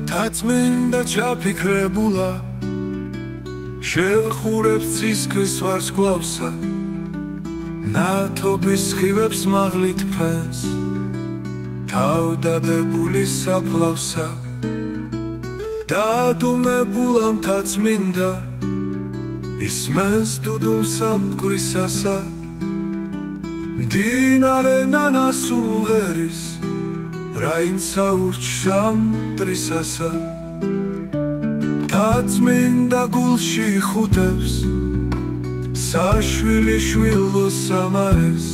Თაცმინდა ჩაფიქრებულა შეხურებს ცისკრის ვარსკვლავსა ნათობის სხივებს მაღლით ფენს თავდადებული საფლავსა დადუმებულა მთაწმინდა ისმენს დუდულსა მტკვრისასა მდინარე ნანასულღერის რაინცა ურჩა მტრისასა მთაწმინდა გულში ხუტებს საშვილი შვილოს სამარეს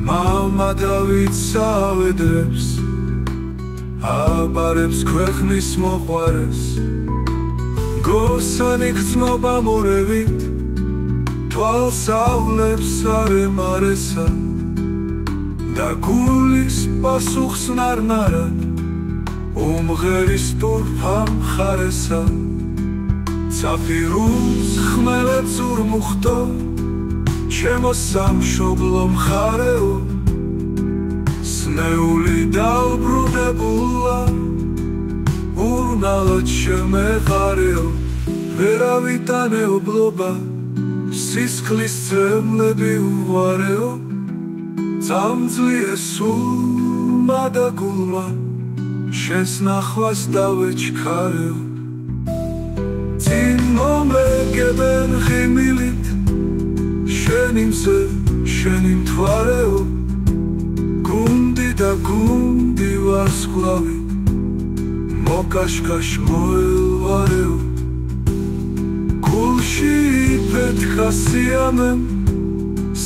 მამა დავითსა ავედრებს აბარებს ქვეყნის მოყვარეს გოსანი გრძნობა მორევით თვალს ავლებს არემარესა და გულის პასუხს ნარნარად უმღერის ტურფა მხარესა ცაფირუს ხმელეთს ურმუხტო ჩემო სამშობლო მხარეო სნეული დაუბრუნებულა ურნალოდ შემეყარეო ვერავიტანეობლობა სისხლის წემლები უვარეო წამძლია სულმა და გულმა შენს ნახვას დავეჩქარეო წინ მომეგებენ ღიმილით შენი მზე შენი მთვარეო გუნდი და გუნდი ვარსკვლავი მოკაშკაშ მოელვარეო გულში იფეთქა სიამემ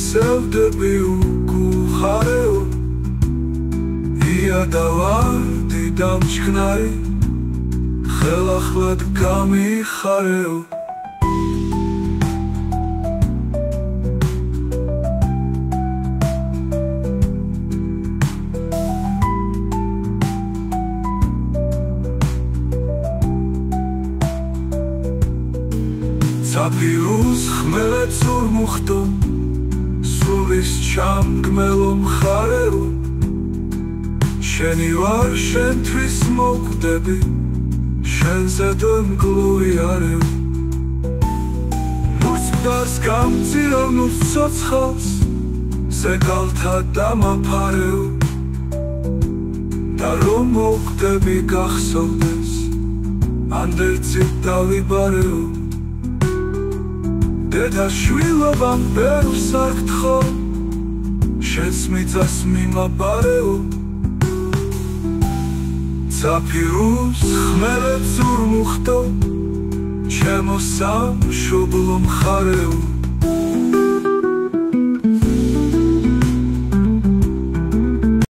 სევდები უგულხარეო იადავარდი დამჩქნარი ხელახლად გამიხარეო ცაფირუს ხმელეთს ურმუხტო სულის ჩამგმელო მხარეო შენი ვარ შენთვის მოკვდები შენზე დემგლუიარეო მუცდარს გამწირავ ნუს ცოცხალს ზეგალთა დამაფარეო და რომ მოკვდები გახსოვდეს ანდერძით დავიბარეო დედა შვილობამ ბევრს არ გთხოვ შენს მიწას მიმაბარეო ცაფირუს ხმელეთს ურმუხტო ჩემო სამშობლო მხარეო